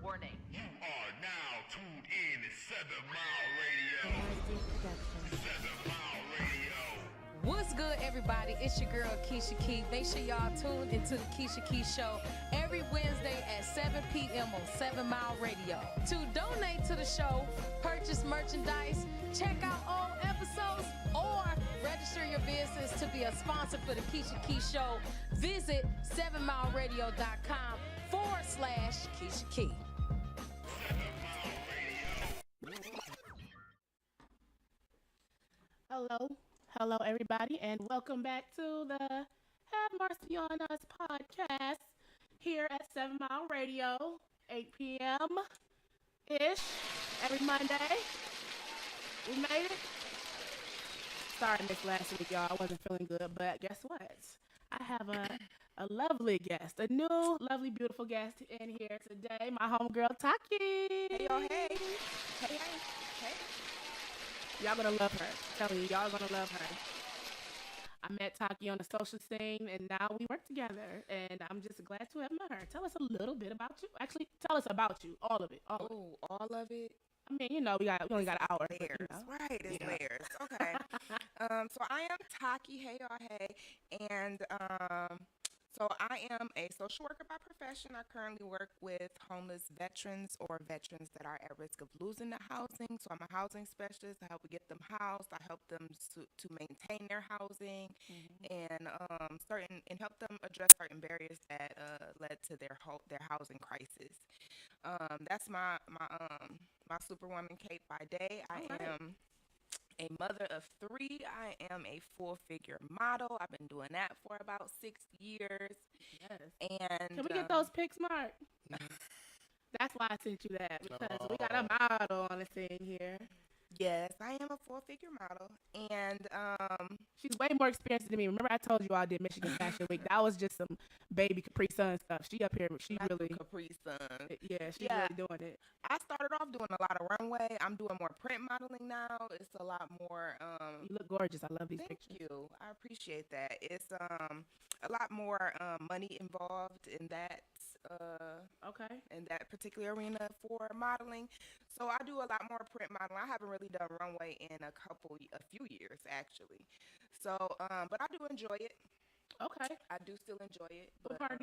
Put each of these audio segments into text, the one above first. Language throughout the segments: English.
Warning. You are now tuned in to 7 Mile Radio. 7 Mile Radio. What's good, everybody? It's your girl, Keisha Key. Make sure y'all tune into the Keisha Key Show every Wednesday at 7 p.m. on 7 Mile Radio. To donate to the show, purchase merchandise, check out old episodes, or register your business to be a sponsor for the Keisha Key Show, visit 7mileradio.com/Keisha Key. Hello, everybody, and welcome back to the Have Marci on Us podcast here at 7 Mile Radio, 8 p.m.-ish every Monday. We made it. Sorry I missed last week, y'all. I wasn't feeling good, but guess what? I have a lovely guest, a new, lovely, beautiful guest in here today, my homegirl, Taki. Hey, y'all, hey. Hey. Y'all gonna love her. I'm telling you, y'all gonna love her. I met Taki on the social scene, and now we work together, and I'm just glad to have met her. Tell us a little bit about you. Actually, tell us about you, all of it. All of it? I mean, we only got an hour. Layers. But, Right, it's layers. Okay. So I am Taki, hey, y'all, hey. And so I am a social worker by profession. I currently work with homeless veterans or veterans that are at risk of losing their housing. So I'm a housing specialist. I help get them housed. I help them to maintain their housing and help them address certain barriers that led to their housing crisis. That's my Superwoman cape by day. I am a mother of 3. I am a full-figure model. I've been doing that for about 6 years. Yes. And can we get those pics, Mark? That's why I sent you that, because we got a model on the scene here. Yes, I am a full-figure model, and she's way more experienced than me. Remember I told you I did Michigan Fashion Week? That was just some baby Capri Sun stuff. She up here, she not really Capri Sun. Yeah, she's really doing it. I started off doing a lot of runway. I'm doing more print modeling now. It's a lot more. You look gorgeous. I love these pictures. Thank you. I appreciate that. It's a lot more money involved in that. In that particular arena for modeling. So I do a lot more print modeling. I haven't really done runway in a few years actually. So, but I do enjoy it. Okay. I do still enjoy it. What part of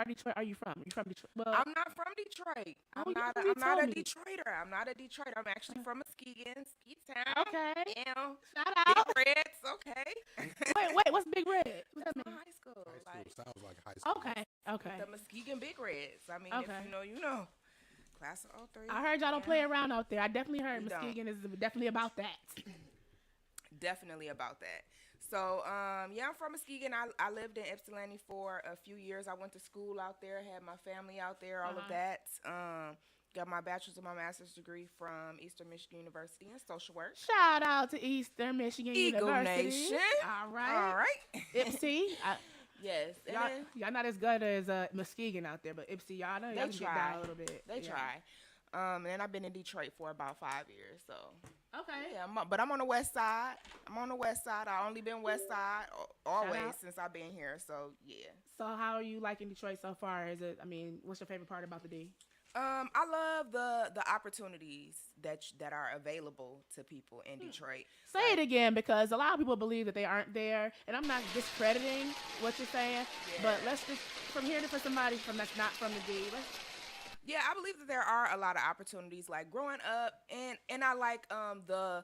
Detroit are you from? Are you from Detroit? Well, I'm not from Detroit. I'm not a Detroiter. I'm not a Detroiter. I'm actually from Muskegon, Ski Town. Okay. Shout out. Big Reds. Okay. Wait. What's Big Red? That's my high school. Sounds like high school. Okay. The Muskegon Big Reds. I mean, if you know. Class of 03. I heard y'all don't play around out there. I definitely heard Muskegon is definitely about that. Definitely about that. So, I'm from Muskegon. I lived in Ypsilanti for a few years. I went to school out there, had my family out there, all of that. Got my bachelor's and my master's degree from Eastern Michigan University in social work. Shout out to Eastern Michigan University. Nation. All right. Ipsy. Yes. Y'all not as good as Muskegon out there, but Ipsy, y'all know y'all can get down a little bit. They try. And I've been in Detroit for about 5 years, so. Okay. Yeah, but I'm on the west side. I only been west side always since I've been here, so yeah. So how are you liking Detroit so far? What's your favorite part about the D? I love the opportunities that are available to people in Detroit. Say it again, because a lot of people believe that they aren't there, and I'm not discrediting what you're saying, but let's just, from hearing it from somebody that's not from the D, yeah, I believe that there are a lot of opportunities, like growing up, and I like the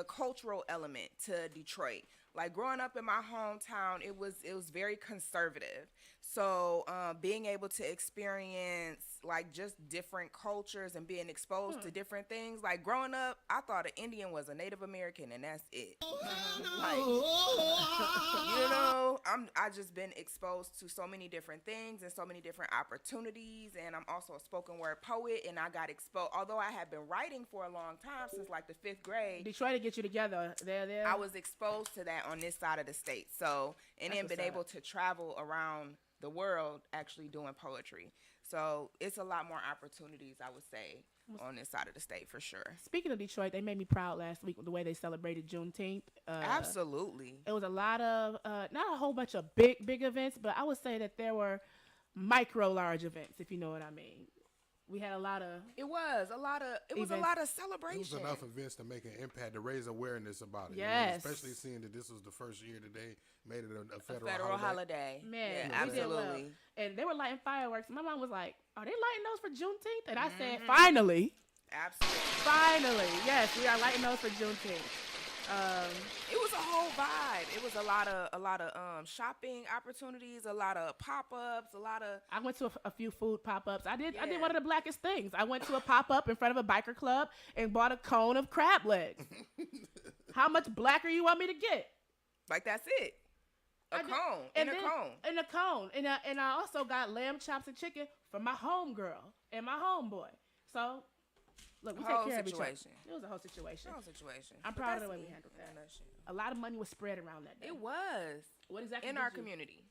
cultural element to Detroit. Like growing up in my hometown, it was very conservative. So being able to experience like just different cultures and being exposed to different things. Like growing up, I thought an Indian was a Native American and that's it. Like, I just been exposed to so many different things and so many different opportunities. And I'm also a spoken word poet, and I got exposed. Although I had been writing for a long time, since like the 5th grade. Detroit to get you together. There. I was exposed to that on this side of the state. So, and then been able to travel around the world actually doing poetry. So it's a lot more opportunities, I would say, on this side of the state for sure. Speaking of Detroit, they made me proud last week with the way they celebrated Juneteenth. Absolutely. It was a lot of, not a whole bunch of big events, but I would say that there were micro large events, if you know what I mean. We had a lot of It was a lot of Events. celebration. It was enough events to make an impact, to raise awareness about it. Yes. Especially seeing that this was the first year that they made it a federal, Federal holiday. holiday. Man, yeah, we did well. absolutely. And they were lighting fireworks. My mom was like, "Are they lighting those for Juneteenth?" And I said, Mm-hmm. "Finally, Absolutely. finally, yes, we are lighting those for Juneteenth." It was a whole vibe. It was a lot of shopping opportunities, a lot of pop-ups, a lot of I went to a few food pop-ups. I did Yeah. one of the blackest things. I went to a pop-up in front of a biker club and bought a cone of crab legs. How much blacker you want me to get? like that's it. A I did- cone. and In a then- cone. In a cone. And I also got lamb chops and chicken for my homegirl and my homeboy. So, look, we take Whole care of each other. situation. It was a whole situation. Whole situation. I'm But proud of that's the way we it. handled In a that. nutshell. A lot of money was spread around that day. It was What exactly in did our you- community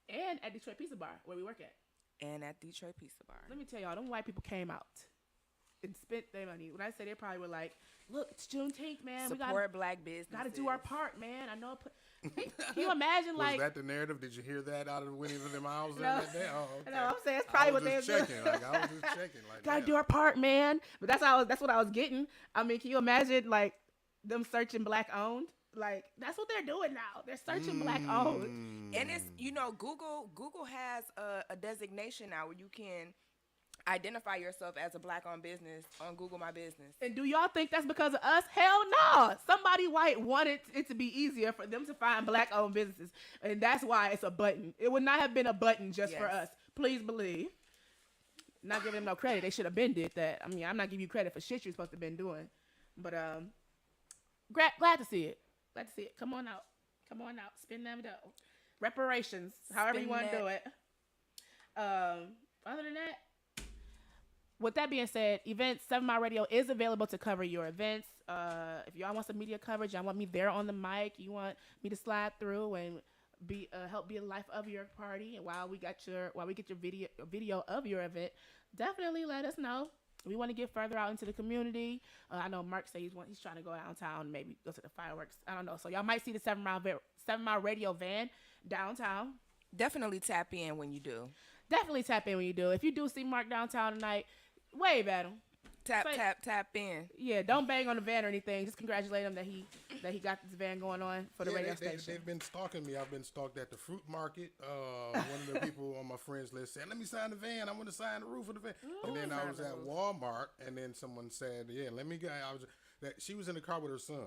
And at Detroit Pizza Bar, where we work at. and at Detroit Pizza Bar. Let me tell y'all, them white people came out and spent their money. When I say they probably were like, "Look, it's Juneteenth, man. Support black business. we gotta do our part, man." I know. Can you imagine, Was like? that the narrative? Did you hear that out of Winnie of them owls No. that day? Oh, okay. No, I'm saying it's probably what they I was was just doing. checking. I was just checking. Like, Gotta damn. do our part, man. But that's what I was getting. I mean, can you imagine like them searching black owned? Like that's what they're doing now. They're searching black owned. And it's Google has a designation now where you can identify yourself as a black owned business on Google My Business. And do y'all think that's because of us? Hell no. Somebody white wanted it to be easier for them to find black owned businesses. And that's why it's a button. It would not have been a button just for Yes. us. Please believe. Not giving them no credit. They should have been did that. I mean, I'm not giving you credit for shit you're supposed to have been doing. But glad to see it. Glad to see it. Come on out. Come on out. Spend them dough. Reparations. However you Spend want to that. do it. Other than that, with that being said, events 7 Mile Radio is available to cover your events. If y'all want some media coverage, y'all want me there on the mic, you want me to slide through and help be the life of your party, and while we get your video of your event, definitely let us know. We want to get further out into the community. I know Mark said he's trying to go downtown, maybe go to the fireworks. I don't know. So y'all might see the 7 Mile Radio van downtown. Definitely tap in when you do. Definitely tap in when you do. If you do see Mark downtown tonight, wave at him. Tap Say- in. Yeah, don't bang on the van or anything. Just congratulate him that he got this van going on for the Yeah, radio they, station. they've been stalking me. I've been stalked at the fruit market. One of the people on my friends list said, "Let me sign the van. I want to sign the roof of the van." And then I was at Walmart, and then someone said, "Yeah, let me go." She was in the car with her son.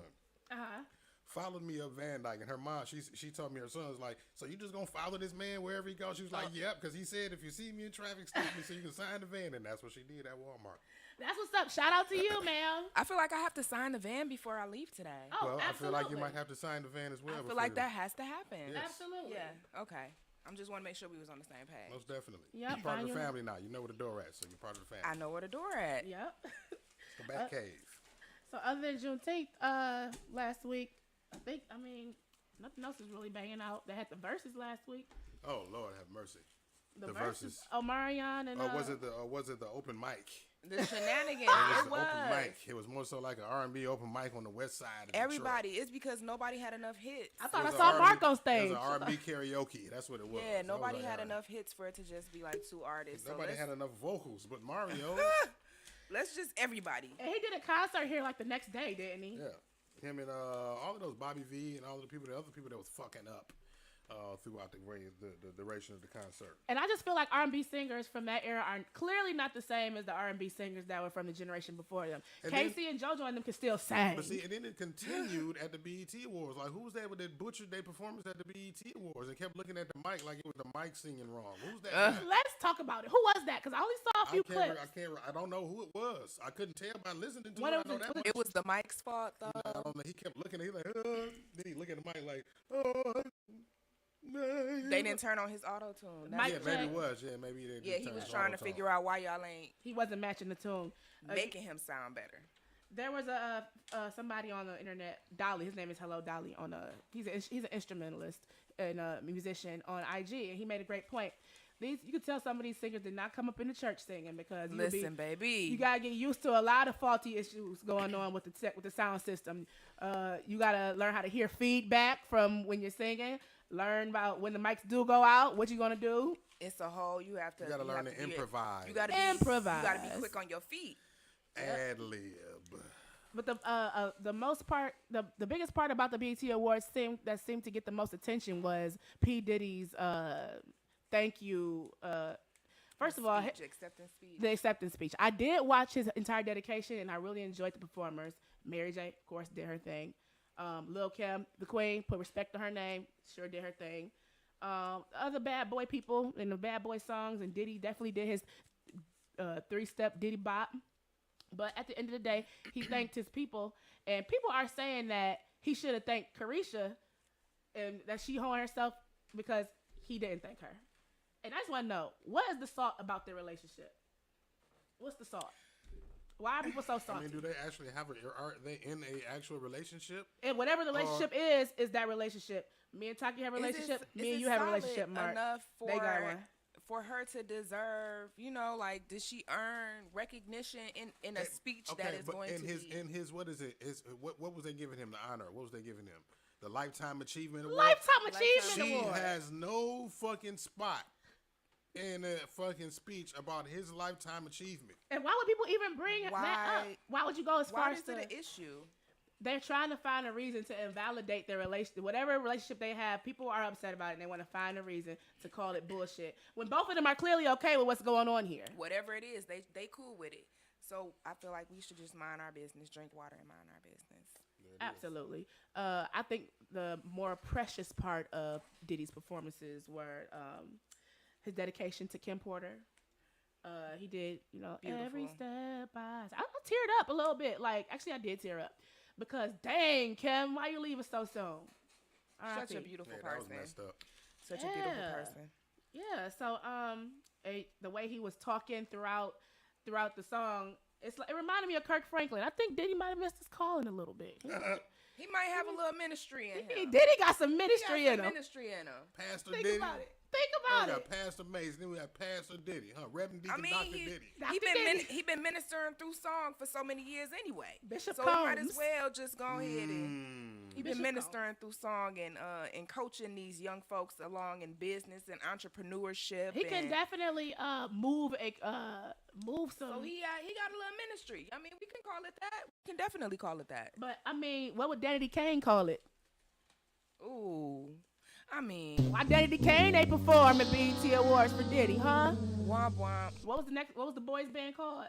Followed me up Van Dyke, and her mom, she told me her son was like, "So you just gonna follow this man wherever he goes?" She was like, "Yep," because he said, "If you see me in traffic, stop me so you can sign the van," and that's what she did at Walmart. That's what's up. Shout out to you, ma'am. I feel like I have to sign the van before I leave today. Oh, Well, absolutely. I feel like you might have to sign the van as well. I feel before like you- that has to happen. Yes. Absolutely. Yeah. Okay. I'm just want to make sure we was on the same page. Most definitely. Yep, You're part of find the your- family now. You know where the door at, so you're part of the I family. know where the door at. Yep. It's the back cave. So other than Juneteenth, last week, I mean, nothing else is really banging out. They had the verses last week. Oh Lord, have mercy. The The verses. verses. Omarion and Or was it the open mic? The shenanigans. It was it the was. open mic. It was more so like an R&B open mic on the west side of Detroit. Everybody. It's because nobody had enough hits. I thought I It was saw a Mark R&B on stage. It was an R&B karaoke. That's what it was. Yeah, That was nobody like had R&B. enough hits for it to just be like two artists. Nobody so had enough vocals, but Mario. let's just everybody. And he did a concert here like the next day, didn't he? Yeah, him and all of those Bobby V and all of the other people that was fucking up throughout the duration of the concert. And I just feel like R&B singers from that era are clearly not the same as the R&B singers that were from the generation before them. And Casey and JoJo and them can still sing. But see, and then it continued at the BET Awards. Like, who was that that butchered their performance at the BET Awards and kept looking at the mic like it was the mic singing wrong? Who's that? guy? Let's talk about it. Who was that? Because I only saw a few clips. I don't know who it was. I couldn't tell by listening to What it. was I know it? that much. It was the mic's fault though. I don't know. He kept looking at it like, then he look at the mic like, oh. They didn't turn on his auto tune. Mic Yeah, maybe check. it was. Yeah, maybe they Yeah, he was trying to figure out why y'all ain't He wasn't matching the tune. making him sound better. There was somebody on the internet, Dolly. His name is Hello Dolly. He's an instrumentalist and a musician on IG, and he made a great point. You could tell some of these singers did not come up in the church singing because Listen, baby. you gotta get used to a lot of faulty issues going on with the sound system. You gotta learn how to hear feedback from when you're singing. learn about when the mics do go out. What you gonna do? It's a whole. You gotta learn to improvise. You gotta improvise. You gotta be quick on your feet. Ad lib. But the most part, the biggest part about the BET Awards that seemed to get the most attention was P Diddy's thank you. First of all, the acceptance speech. I did watch his entire dedication, and I really enjoyed the performers. Mary J, of course, did her thing. Lil Kim, the queen, put respect to her name, sure did her thing. Other bad boy people in the bad boy songs, and Diddy definitely did his 3-step Diddy bop. But at the end of the day, he thanked his people, and people are saying that he should have thanked Carisha, and that she honed herself because he didn't thank her. And I just want to know, what is the salt about their relationship? What's the salt? Why are people so salty? I mean, do they actually are they in a actual relationship? And whatever the relationship is that relationship. Me and Taki have a relationship. Me and you have a relationship, Mark. Enough they got one. For her to deserve, like, did she earn recognition in a speech that is going to be? In his, what is it? What was they giving him the honor? What was they giving him? The Lifetime Achievement Award? Lifetime Achievement Award. She has no fucking spot in a fucking speech about his lifetime achievement. And why would people even bring that up? Why would you go as far as Why is it an issue? They're trying to find a reason to invalidate their relationship. Whatever relationship they have, people are upset about it, and they want to find a reason to call it bullshit. When both of them are clearly okay with what's going on here. Whatever it is, they cool with it. So I feel like we should just mind our business, drink water, and mind our business. Absolutely. I think the more precious part of Diddy's performances were his dedication to Kim Porter. He did, Beautiful. Every step I teared up a little bit. Like, actually, I did tear up. Because, dang, Kim, why you leaving so soon? Such a beautiful person. That was messed up. Such a beautiful person. Yeah, so the way he was talking throughout the song, it reminded me of Kirk Franklin. I think Diddy might have missed his calling a little bit. He might have a little ministry in him. Diddy got some ministry in him. Pastor Think Diddy. about it. Think about it. We got Pastor Mason, then we got Pastor Diddy, Reverend Deacon Dr. Diddy. He been ministering through song for so many years anyway. Bishop so Combs. he might as well just go ahead and he been Bishop ministering through song and coaching these young folks along in business and entrepreneurship. He can definitely move some. So he got a little ministry. I mean, we can call it that. We can definitely call it that. But I mean, what would Danny Kane call it? Ooh. I mean, why Danny Kane ain't perform at BET Awards for Diddy, huh? Womp womp. What was the boys band called?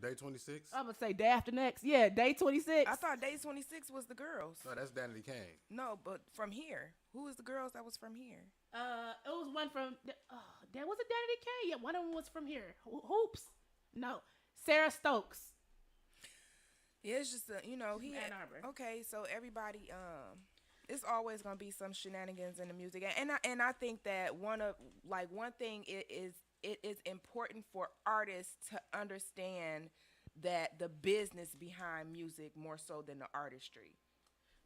Day 26. I'm gonna say Day After Next. Yeah, Day 26. I thought Day 26 was the girls. No, that's Danny Kane. No, but from here. Who was the girls that was from here? It was one from. Was it Danny Kane? Yeah, one of them was from here. Hoops. No, Sarah Stokes. Yeah, it's just he. Ann Arbor. Okay, so everybody it's always gonna be some shenanigans in the music, and I think that one thing it is important for artists to understand that the business behind music more so than the artistry.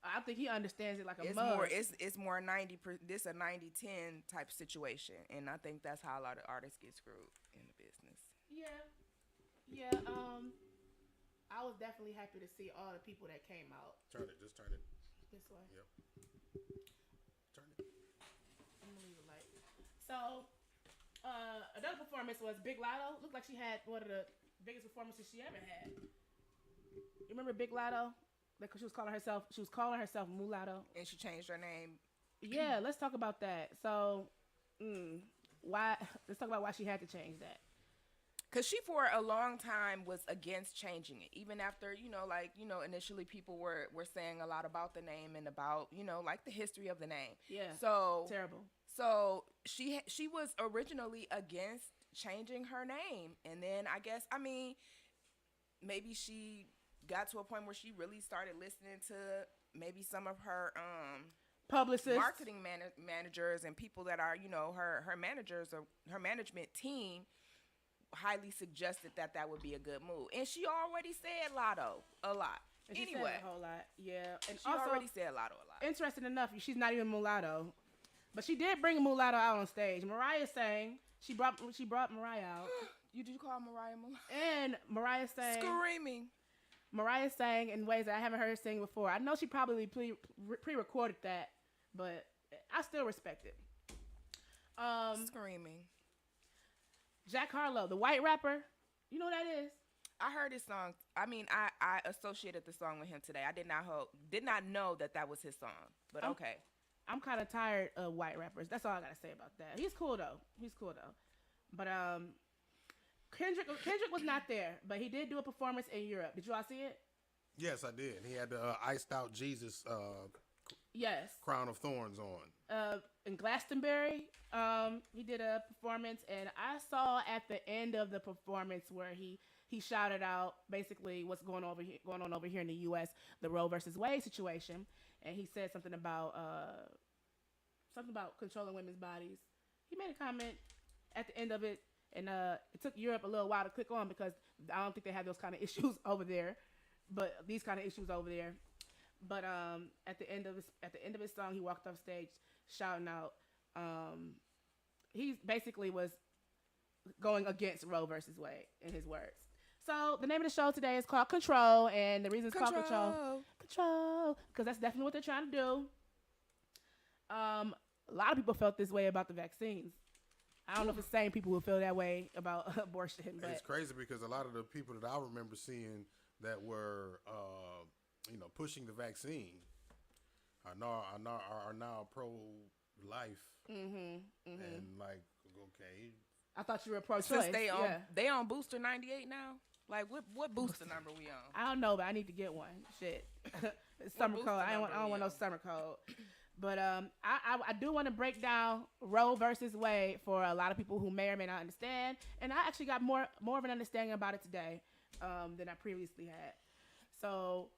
I think he understands it like a mug. It's more 90. This a 90-10 type situation, and I think that's how a lot of artists get screwed in the business. Yeah. I was definitely happy to see all the people that came out. Just turn it. This way. Yep. Turn it. I'm gonna leave it light. So, another performance was Big Lotto. Looked like she had one of the biggest performances she ever had. You remember Big Lotto? Like, she was calling herself Mulatto. And she changed her name. Yeah, let's talk about that. So, let's talk about why she had to change that. Because she, for a long time, was against changing it. Even after, initially people were saying a lot about the name and about, like the history of the name. Yeah, so terrible. So she was originally against changing her name. And then maybe she got to a point where she really started listening to maybe some of her publicists, marketing managers and people that are, her managers or her management team highly suggested that would be a good move. And she already said Lotto a lot. And she anyway, said a whole lot. Yeah. And she also already said Lotto a lot. Interesting enough, she's not even mulatto. But she did bring Mulatto out on stage. Mariah sang. She brought Mariah out. Did you call Mariah mulatto? And Mariah sang. Screaming. Mariah sang in ways that I haven't heard her sing before. I know she probably pre-recorded that, but I still respect it. Screaming. Jack Harlow, the white rapper. You know who that is? I heard his song. I mean, I associated the song with him today. I did not know that was his song. But okay. I'm kind of tired of white rappers. That's all I gotta say about that. He's cool though. But Kendrick was not there, but he did do a performance in Europe. Did you all see it? Yes, I did. He had the iced out Jesus Yes. crown of thorns on. In Glastonbury, he did a performance, and I saw at the end of the performance where he shouted out basically what's going on over here in the U.S., the Roe versus Wade situation, and he said something about controlling women's bodies. He made a comment at the end of it, and it took Europe a little while to click on because I don't think they have those kind of issues over there, but these kind of issues over there. But at the end of his song, he walked off stage shouting out. He basically was going against Roe versus Wade in his words. So the name of the show today is called Control, and the reason it's called Control, because that's definitely what they're trying to do. A lot of people felt this way about the vaccines. I don't know if it's the same people who feel that way about abortion, but it's crazy because a lot of the people that I remember seeing that were, pushing the vaccine are now pro-life, and like, okay. I thought you were pro-choice. Since they on booster 98 now. Like what booster number we on? I don't know, but I need to get one. Shit, it's summer cold. I don't want no summer cold. But I do want to break down Roe versus Wade for a lot of people who may or may not understand, and I actually got more of an understanding about it today than I previously had. So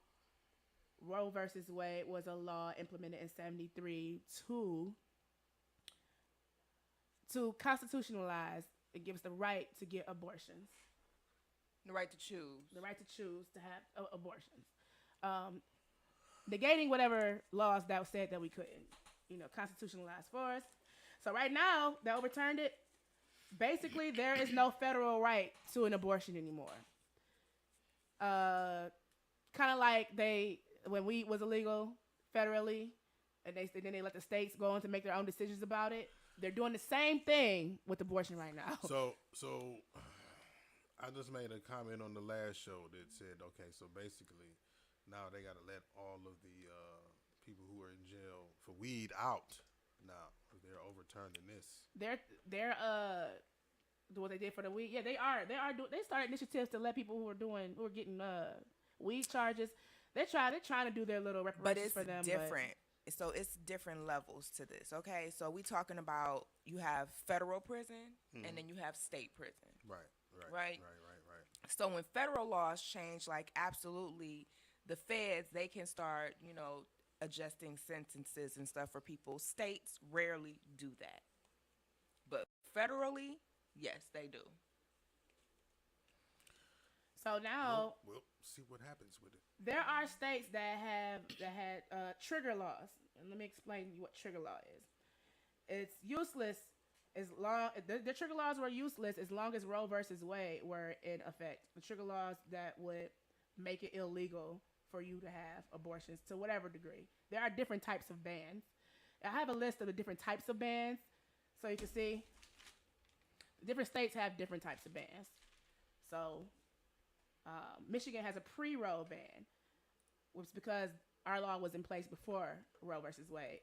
Roe versus Wade was a law implemented in 1973 to constitutionalize. It gives the right to get abortions. The right to choose. The right to choose to have abortions. Negating whatever laws that said that we couldn't, constitutionalize for us. So right now, they overturned it. Basically, there is no federal right to an abortion anymore. Kind of like when weed was illegal federally, and then they let the states go on to make their own decisions about it. They're doing the same thing with abortion right now. So I just made a comment on the last show that said, okay, so basically now they got to let all of the people who are in jail for weed out now. They're overturning this. They're what they did for the weed. Yeah, they started initiatives to let people who are getting weed charges. They're trying to do their little reparations for them. But it's different. So it's different levels to this, okay? So we talking about you have federal prison and then you have state prison. Right. So when federal laws change, like absolutely the feds, they can start, adjusting sentences and stuff for people. States rarely do that. But federally, yes, they do. So now we'll see what happens with it. There are states that had trigger laws, and let me explain what trigger law is. It's useless as long the trigger laws were useless as long as Roe versus Wade were in effect. The trigger laws that would make it illegal for you to have abortions to whatever degree. There are different types of bans. I have a list of the different types of bans, so you can see different states have different types of bans. So. Michigan has a pre-Roe ban, which is because our law was in place before Roe versus Wade.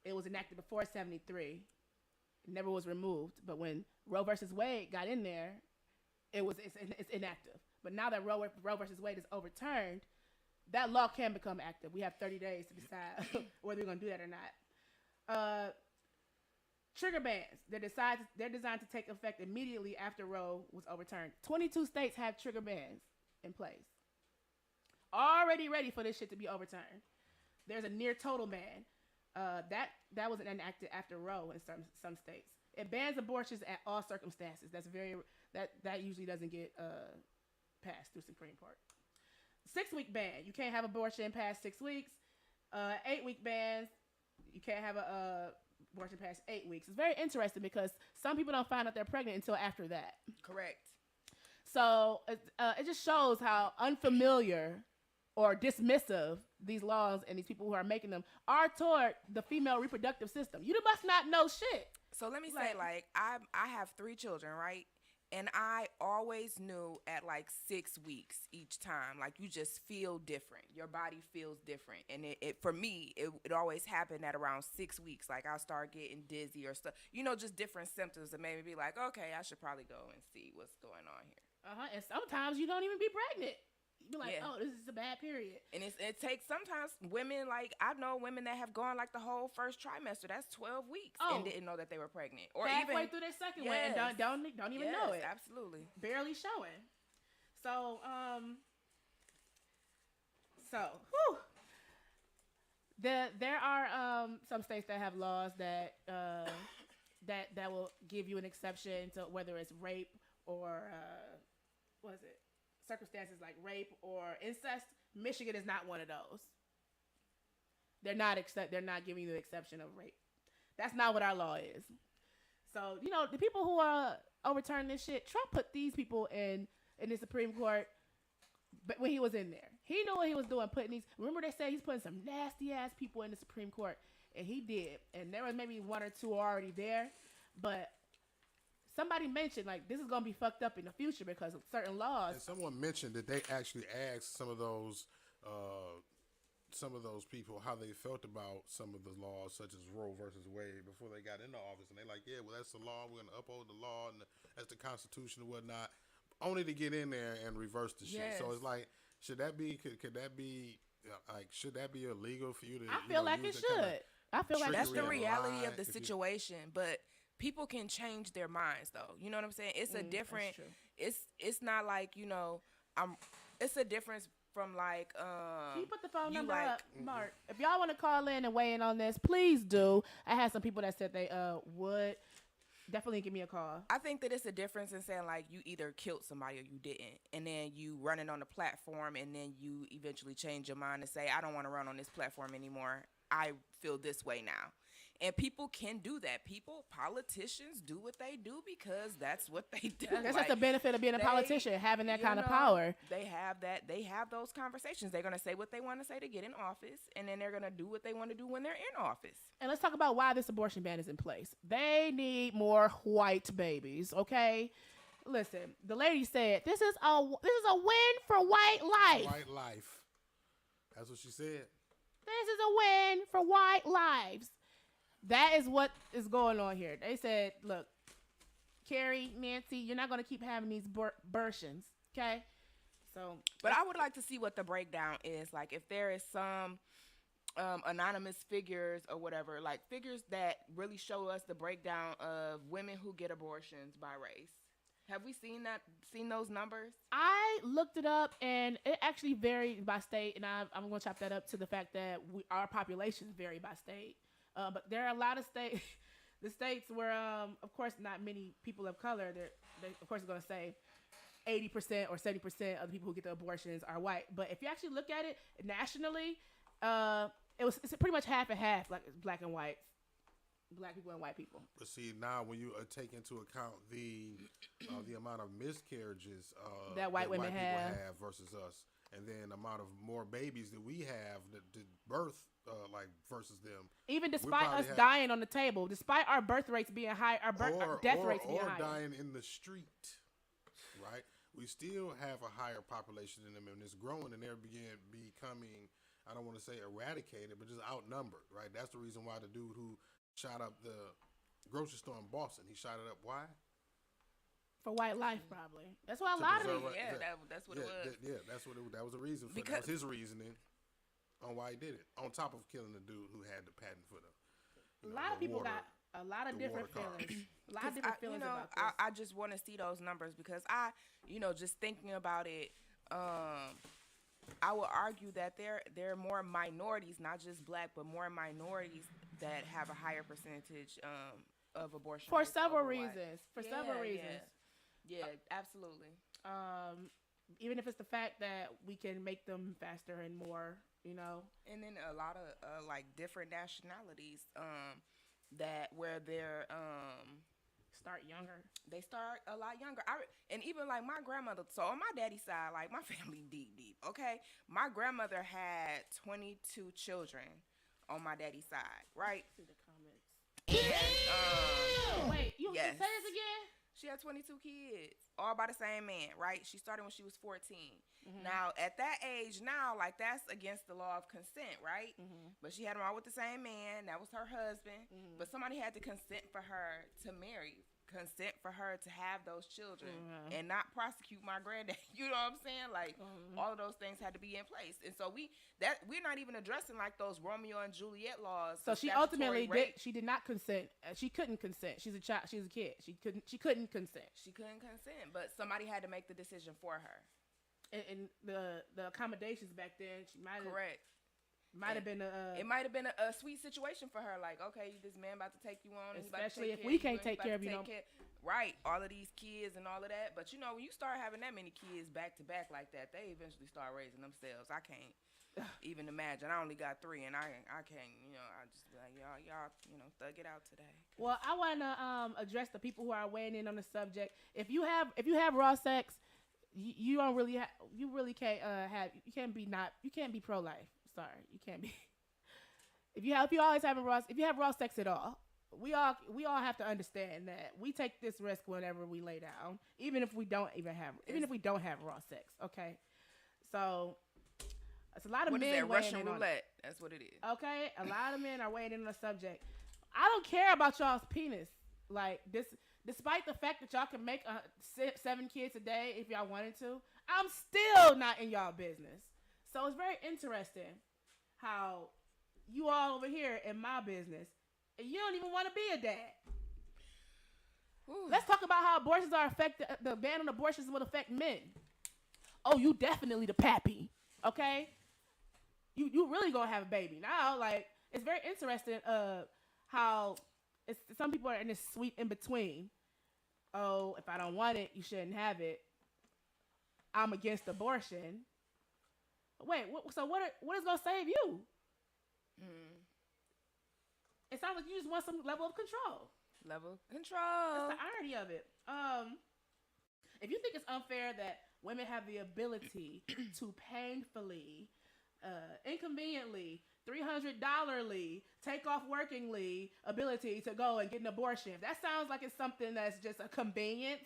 It was enacted before 1973. It never was removed. But when Roe versus Wade got in there, it's inactive. But now that Roe versus Wade is overturned, that law can become active. We have 30 days to decide whether we're going to do that or not. Trigger bans. They're designed to take effect immediately after Roe was overturned. 22 states have trigger bans in place. Already ready for this shit to be overturned. There's a near total ban. That was enacted after Roe in some states. It bans abortions at all circumstances. That usually doesn't get passed through Supreme Court. 6-week ban. You can't have abortion past 6 weeks. 8-week bans. You can't have abortion past 8 weeks. It's very interesting because some people don't find out they're pregnant until after that. Correct. So it just shows how unfamiliar or dismissive these laws and these people who are making them are toward the female reproductive system. You must not know shit. So let me say, like, I have 3 children, right? And I always knew at like 6 weeks each time, like you just feel different. Your body feels different. And it for me, it always happened at around 6 weeks. Like I'll start getting dizzy or stuff, just different symptoms that made me be like, okay, I should probably go and see what's going on here. And sometimes you don't even be pregnant. You're like, oh, this is a bad period. And it takes sometimes women, like I know women that have gone like the whole first trimester. That's 12 weeks and didn't know that they were pregnant, or halfway even through their second one and don't even know it. Absolutely, barely showing. So there are some states that have laws that that will give you an exception to whether it's rape or circumstances like rape or incest. Michigan is not one of those. They're not giving you the exception of rape. That's not what our law is. So, the people who are overturning this shit, Trump put these people in the Supreme Court but when he was in there. He knew what he was doing, remember they said he's putting some nasty ass people in the Supreme Court, and he did. And there was maybe 1 or 2 already there, but somebody mentioned, like, this is going to be fucked up in the future because of certain laws. And someone mentioned that they actually asked some of those people how they felt about some of the laws, such as Roe versus Wade, before they got into office. And they're like, yeah, well, that's the law. We're going to uphold the law, and that's the Constitution and whatnot, only to get in there and reverse the shit. Yes. So it's like, should that be should that be illegal for you to I feel like it should. I feel like that's the reality of the situation, but people can change their minds, though. You know what I'm saying? It's a different. It's not like it's a difference from like. Can you put the phone number up, Mark? If y'all want to call in and weigh in on this, please do. I had some people that said they would. Definitely give me a call. I think that it's a difference in saying like you either killed somebody or you didn't, and then you running on the platform, and then you eventually change your mind and say, I don't want to run on this platform anymore. I feel this way now. And people can do that. Politicians do what they do because that's what they do. That's like the benefit of being a politician, having that kind of power. They have that. They have those conversations. They're going to say what they want to say to get in office, and then they're going to do what they want to do when they're in office. And let's talk about why this abortion ban is in place. They need more white babies, okay? Listen, the lady said, this is a win for white life. White life. That's what she said. This is a win for white lives. That is what is going on here. They said, look, Carrie, Nancy, you're not going to keep having these abortions, okay? So, but I would like to see what the breakdown is. Like, if there is some anonymous figures or whatever, like figures that really show us the breakdown of women who get abortions by race. Have we seen those numbers? I looked it up, and it actually varied by state, and I'm going to chop that up to the fact that our populations vary by state. But there are a lot of states, the states where, of course, not many people of color, they of course, are going to say 80% or 70% of the people who get the abortions are white. But if you actually look at it nationally, it's pretty much half and half, like black and white. Black people and white people. But see, now when you take into account the amount of miscarriages that white women people have versus us, and then the amount of more babies that we have that birth versus them. Even despite us dying on the table, despite our birth rates being high, our death rates being high, or dying in the street, right? We still have a higher population in them, and it's growing, and they're becoming. I don't want to say eradicated, but just outnumbered, right? That's the reason why the dude who shot up the grocery store in Boston, he shot it up. Why? For white life, probably. That's why a lot of it. That's what it was. That was a reason for that was his reasoning on why he did it. On top of killing the dude who had the patent for the. A lot of people got a lot of different feelings. A lot of different feelings about this. I just want to see those numbers because just thinking about it, I would argue that there are more minorities, not just black, but more minorities that have a higher percentage of abortion for several reasons. Several reasons. Yeah, absolutely. Even if it's the fact that we can make them faster and more, And then a lot of like different nationalities that where their start younger. They start a lot younger. And even like my grandmother. So on my daddy's side, like my family deep. Okay, my grandmother had 22 children on my daddy's side, right? See the comments. And Wait, you yes. say this again? She had 22 kids, all by the same man, right? She started when she was 14. Now, at that age now, like, that's against the law of consent, right? But she had them all with the same man. That was her husband. But somebody had to consent for her to marry, consent for her to have those children, and not prosecute my granddad. You know what I'm saying? Like, all of those things had to be in place. And so we're not even addressing, like, those Romeo and Juliet laws. So she ultimately did not consent. She couldn't consent. She's a child. She's a kid. She couldn't consent. She couldn't consent, but somebody had to make the decision for her. And the accommodations back then, she might have correct. Might have been it might have been a sweet situation for her. Like, okay, this man about to take you on, especially if we can't take care of you. Right, all of these kids and all of that. But you know, when you start having that many kids back to back like that, they eventually start raising themselves. I can't even imagine. I only got 3, and I can't. You know, I just be like, y'all, thug it out today. Well, I want to address the people who are weighing in on the subject. If you have raw sex, you don't really you can't be pro-life. Sorry, you can't be. If you have raw sex at all, we all have to understand that we take this risk whenever we lay down, even if we don't have raw sex. Okay, so it's a lot of men. What is that, Russian roulette? That's what it is. Okay, a lot of men are weighing in on the subject. I don't care about y'all's penis. Like this. Despite the fact that y'all can make 7 kids a day if y'all wanted to, I'm still not in y'all business. So it's very interesting how you all over here in my business, and you don't even want to be a dad. Ooh. Let's talk about how abortions are affected. The ban on abortions will affect men. Oh, you definitely the pappy, okay? You really gonna have a baby now? Like, it's very interesting how some people are in this sweet in between. Oh, if I don't want it, you shouldn't have it. I'm against abortion. Wait, so what is gonna save you? It sounds like you just want some level of control. That's the irony of it. If you think it's unfair that women have the ability to painfully, inconveniently, $300 take off working leave ability to go and get an abortion, if that sounds like it's something that's just a convenience,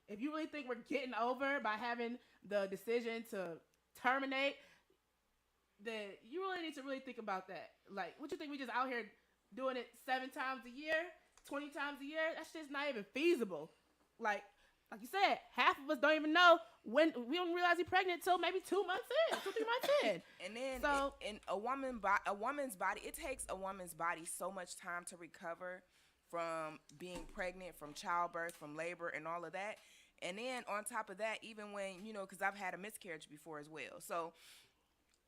if you really think we're getting over by having the decision to terminate, then you really need to really think about that. Like, what you think we just out here doing it 7 times a year, 20 times a year? That's just not even feasible. Like you said, half of us don't even know when. We don't realize you're pregnant until maybe 2 months in, 2-3 months in. And then, in a woman's body, it takes a woman's body so much time to recover from being pregnant, from childbirth, from labor, and all of that. And then on top of that, even when, because I've had a miscarriage before as well. So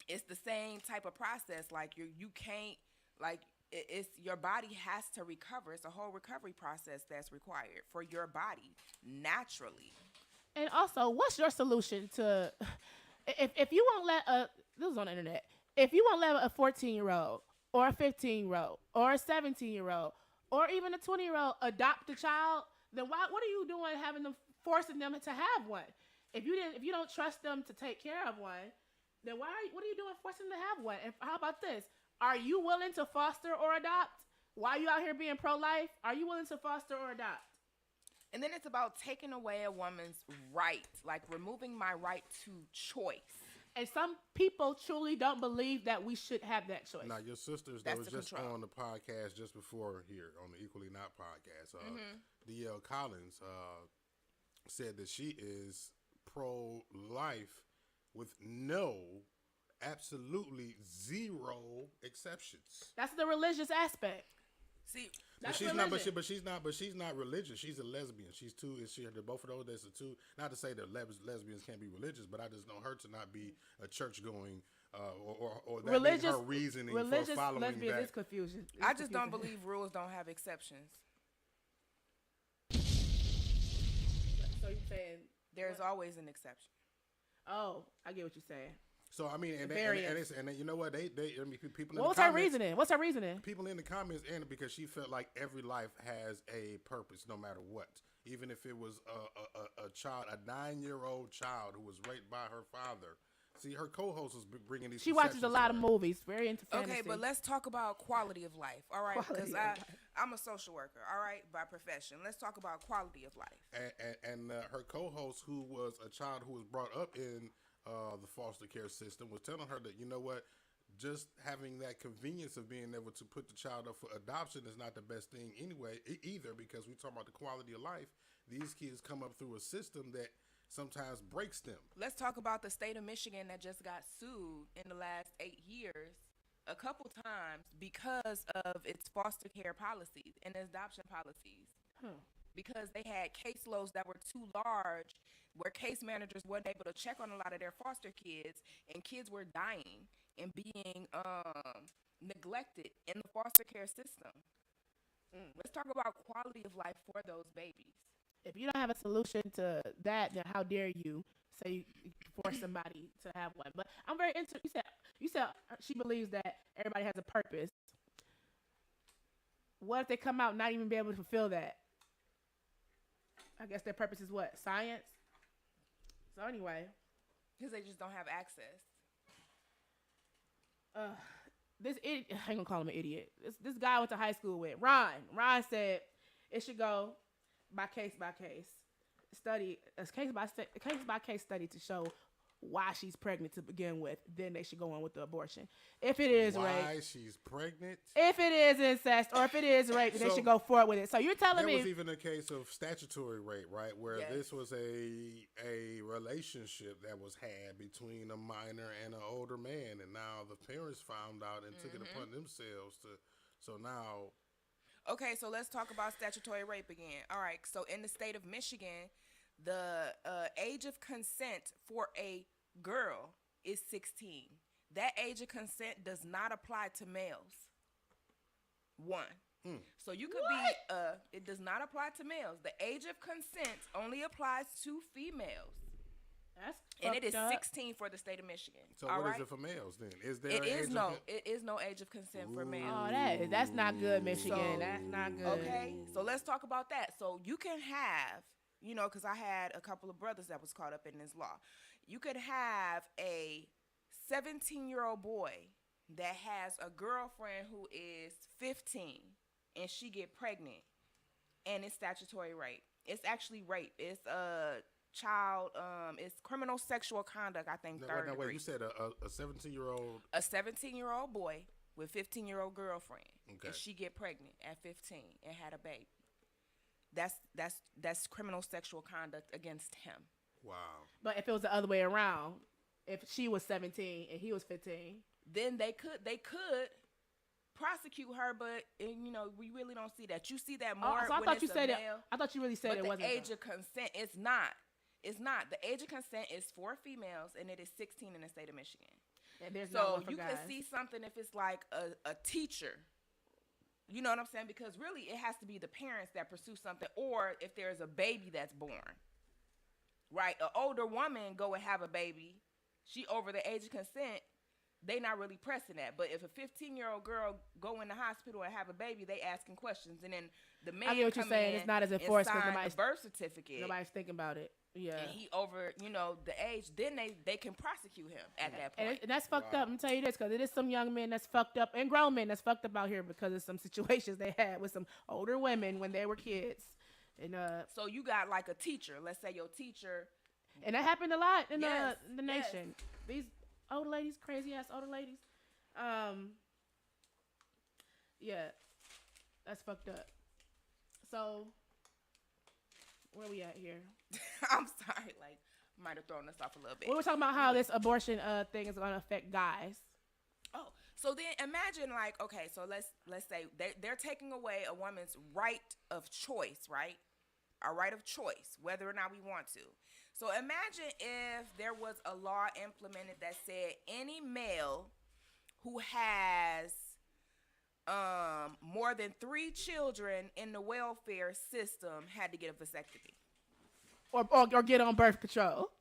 it's the same type of process. Like you can't, like, it's your body has to recover. It's a whole recovery process that's required for your body naturally. And also, what's your solution to if you won't let this is on the internet, if you won't let a 14-year-old or a 15-year-old or a 17-year-old or even a 20-year-old adopt a child, then what are you doing forcing them to have one? If you don't trust them to take care of one, then what are you doing forcing them to have one? And how about this? Are you willing to foster or adopt? While you out here being pro-life, are you willing to foster or adopt? And then it's about taking away a woman's right, like removing my right to choice. And some people truly don't believe that we should have that choice. Now, your sisters that was just on the podcast just before here on the Equally Not podcast, D.L. Collins said that she is pro-life with absolutely 0 exceptions. That's the religious aspect. See, but she's not religious. She's a lesbian. Both of those. That's the two. Not to say that lesbians can't be religious, but I just know her to not be a church going or that religious, her reasoning for following lesbian that. Is confusion. I just don't believe rules don't have exceptions. So you're saying there's always an exception. Oh, I get what you're saying. So I mean, and you know what they I mean, people. What's her reasoning? What's her reasoning? People in the comments ended because she felt like every life has a purpose, no matter what. Even if it was a child, a 9-year-old child who was raped by her father. See, her co-host was bringing these. She watches a lot of movies, very into fantasy. Okay, but let's talk about quality of life, all right? Because I'm a social worker, all right, by profession. Let's talk about quality of life. And her co-host, who was a child who was brought up in the foster care system, was telling her that, you know what, just having that convenience of being able to put the child up for adoption is not the best thing anyway, either, because we talk about the quality of life. These kids come up through a system that sometimes breaks them. Let's talk about the state of Michigan that just got sued in the last 8 years a couple times because of its foster care policies and adoption policies. Because they had caseloads that were too large, where case managers weren't able to check on a lot of their foster kids, and kids were dying and being neglected in the foster care system. Let's talk about quality of life for those babies. If you don't have a solution to that, then how dare you say you force somebody to have one? But I'm very interested. You said she believes that everybody has a purpose. What if they come out and not even be able to fulfill that? I guess their purpose is what? Science? So anyway. Because they just don't have access. This idiot, I ain't gonna call him an idiot. This guy I went to high school with, Ron. Ron said it should go by case study, a case by case study to show why she's pregnant to begin with. Then they should go on with the abortion. If it is rape, why she's pregnant, if it is incest, or if it is rape, they should go forward with it. So you're telling me there was even a case of statutory rape, right, where this was a relationship that was had between a minor and an older man, and now the parents found out and took it upon themselves to. So now. Okay, so let's talk about statutory rape again. All right, so in the state of Michigan, the age of consent for a girl is 16. That age of consent does not apply to males. So you could be, it does not apply to males. The age of consent only applies to females. And it is 16 for the state of Michigan. So what is it for males then? Is there it is no age of consent for males. Oh, that's not good, Michigan. So, that's not good. Okay, so let's talk about that. So you can have, you know, because I had a couple of brothers that was caught up in this law. You could have a 17-year-old boy that has a girlfriend who is 15 and she get pregnant, and it's statutory rape. It's actually rape. It's child, it's criminal sexual conduct, I think, third degree. Wait, you said a 17-year-old... A 17-year-old boy with 15-year-old girlfriend. Okay. And she get pregnant at 15 and had a baby. That's criminal sexual conduct against him. Wow. But if it was the other way around, if she was 17 and he was 15... Then they could prosecute her, but you know, we really don't see that. You see that more so I when thought it's you a said male. I thought you really said it wasn't. The age of consent, it's not. It's not. The age of consent is for females, and it is 16 in the state of Michigan. And there's so no you guys. can see something if it's like a teacher. You know what I'm saying? Because really, it has to be the parents that pursue something, or if there's a baby that's born. Right? An older woman go and have a baby. She over the age of consent. They not really pressing that. But if a 15-year-old girl go in the hospital and have a baby, they asking questions. And then the man I get what you're saying. It's not as enforced because nobody's birth certificate. Nobody's thinking about it. Yeah. And he over, you know, the age. Then they can prosecute him at that point. And that's fucked up. I'm tell you this because it is some young men that's fucked up and grown men that's fucked up out here because of some situations they had with some older women when they were kids. And so you got like a teacher. Let's say your teacher. And that happened a lot in the nation. These old ladies, crazy ass older ladies. Yeah, that's fucked up. So, where we at here? I'm sorry, like, might have thrown us off a little bit. We were talking about how this abortion thing is gonna affect guys. Oh, so then imagine like, okay, so let's say they're taking away a woman's right of choice, right? Our right of choice, whether or not we want to. So imagine if there was a law implemented that said any male who has more than 3 children in the welfare system had to get a vasectomy. Or get on birth control.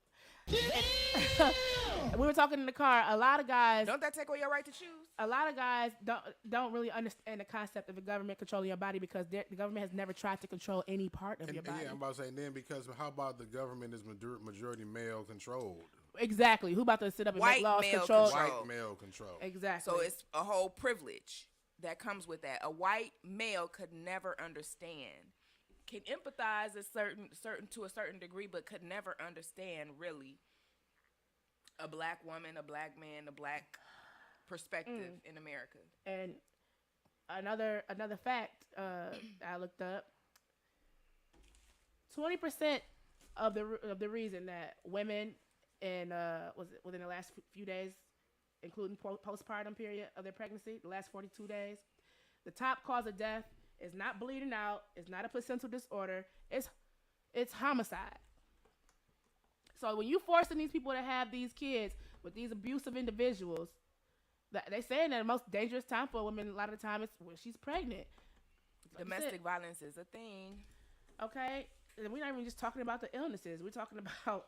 we were talking in the car. A lot of guys Don't that take away your right to choose? A lot of guys don't really understand the concept of the government controlling your body because the government has never tried to control any part of your body. Yeah, I'm about to say then because how about the government is majority male controlled? Exactly. Who about to sit up and White make laws male control? control. White male control. Exactly. So it's a whole privilege that comes with that. A white male could never understand, can empathize to a certain degree, but could never understand really a black woman, a black man, a black perspective in America. And another fact I looked up: 20% of the reason that women was it within the last few days, including postpartum period of their pregnancy, the last 42 days, the top cause of death is not bleeding out, it's not a placental disorder, it's homicide. So when you forcing these people to have these kids with these abusive individuals, they saying that the most dangerous time for a woman a lot of the time is when she's pregnant. Domestic violence is a thing. Okay, and we're not even just talking about the illnesses. We're talking about,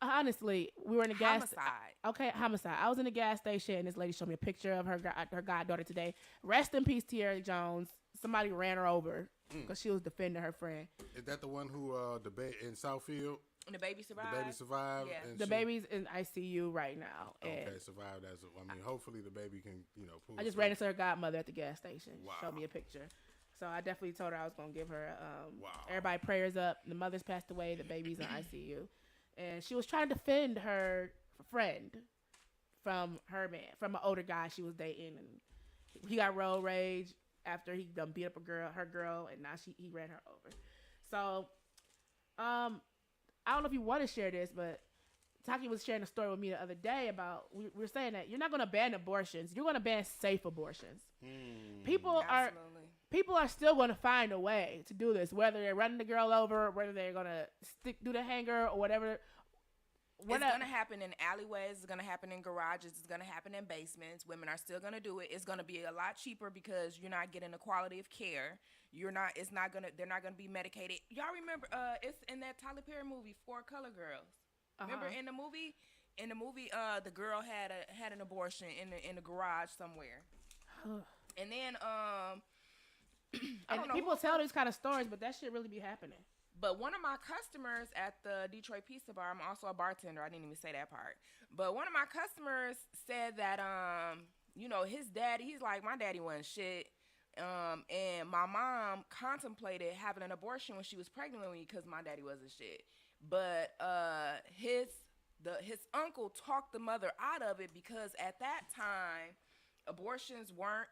honestly, we were in a homicide. I was in a gas station, and this lady showed me a picture of her goddaughter today. Rest in peace, Tierra Jones. Somebody ran her over because she was defending her friend. Is that the one who in Southfield? And the baby survived. The baby survived. Yeah. And The baby's in ICU right now. Okay, survived. Hopefully the baby can, pull. I just ran into her godmother at the gas station. Wow. Showed me a picture. So I definitely told her I was going to give her, Wow. everybody prayers up. The mother's passed away. The baby's in ICU. And she was trying to defend her friend from her man, from an older guy she was dating. And he got road rage after he done beat up her girl, and now he ran her over. So, I don't know if you want to share this, but Taki was sharing a story with me the other day about we were saying that you're not going to ban abortions, you're going to ban safe abortions. People are still going to find a way to do this, whether they're running the girl over, whether they're going to do the hanger or whatever. It's going to happen in alleyways. It's going to happen in garages. It's going to happen in basements. Women are still going to do it. It's going to be a lot cheaper because you're not getting the quality of care. They're not going to be medicated. Y'all remember, it's in that Tyler Perry movie, 4 Color Girls. Remember in the movie, the girl had an abortion in the garage somewhere. And then, I don't know. People tell these kind of stories, but that shit really be happening. But one of my customers at the Detroit Pizza Bar, I'm also a bartender. I didn't even say that part. But one of my customers said that, his daddy, he's like, my daddy wasn't shit. And my mom contemplated having an abortion when she was pregnant with me because my daddy wasn't shit. But his uncle talked the mother out of it because at that time, abortions weren't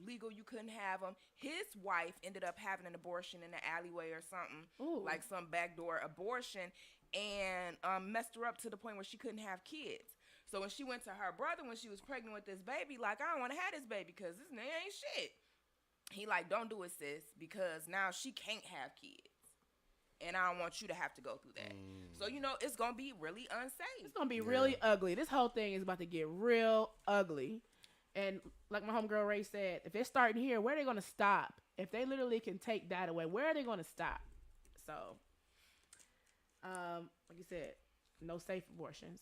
legal. You couldn't have them. His wife ended up having an abortion in the alleyway or something, like some backdoor abortion, and messed her up to the point where she couldn't have kids. So when she went to her brother when she was pregnant with this baby, like, I don't want to have this baby because this nigga ain't shit. He like, don't do it, sis, because now she can't have kids. And I don't want you to have to go through that. So, it's going to be really unsafe. It's going to be really ugly. This whole thing is about to get real ugly. And like my homegirl Ray said, if they're starting here, where are they going to stop? If they literally can take that away, where are they going to stop? So, like you said, no safe abortions.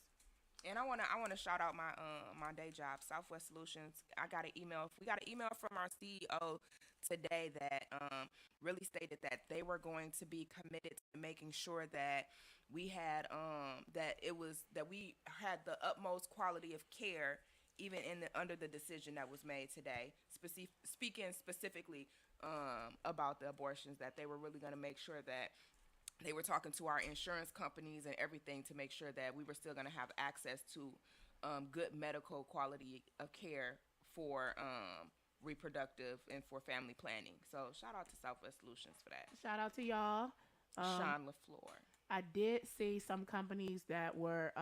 And I wanna shout out my day job, Southwest Solutions. We got an email from our CEO today that really stated that they were going to be committed to making sure that we had we had the utmost quality of care even under the decision that was made today. Speaking specifically about the abortions, that they were really going to make sure that they were talking to our insurance companies and everything to make sure that we were still going to have access to good medical quality of care for reproductive and for family planning. So shout out to Southwest Solutions for that. Shout out to y'all. Sean LaFleur. I did see some companies that were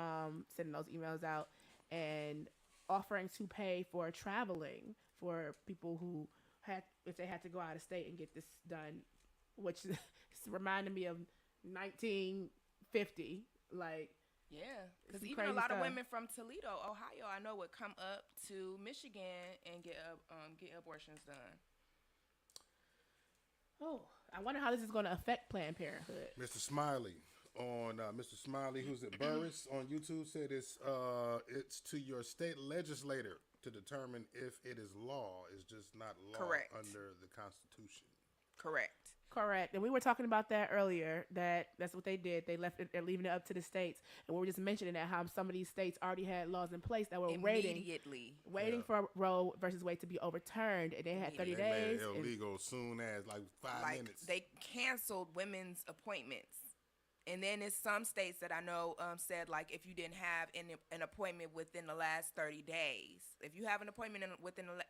sending those emails out and offering to pay for traveling for people who if they had to go out of state and get this done, which reminded me of 1950, like. Yeah, because even a lot of women from Toledo, Ohio, I know would come up to Michigan and get abortions done. Oh, I wonder how this is going to affect Planned Parenthood. Mr. Smiley, on Mr. Smiley, who's at Burris on YouTube, said it's to your state legislator to determine if it is law. It's just not law Correct. under the Constitution. Correct. Correct. And we were talking about that earlier, that's what they did. They're leaving it up to the states. And we were just mentioning that how some of these states already had laws in place that were waiting for Roe versus Wade to be overturned. And they had 30 They days. made it illegal soon as like 5 minutes. They canceled women's appointments. And then there's some states that I know said, like, if you didn't have an appointment within the last 30 days, if you have an appointment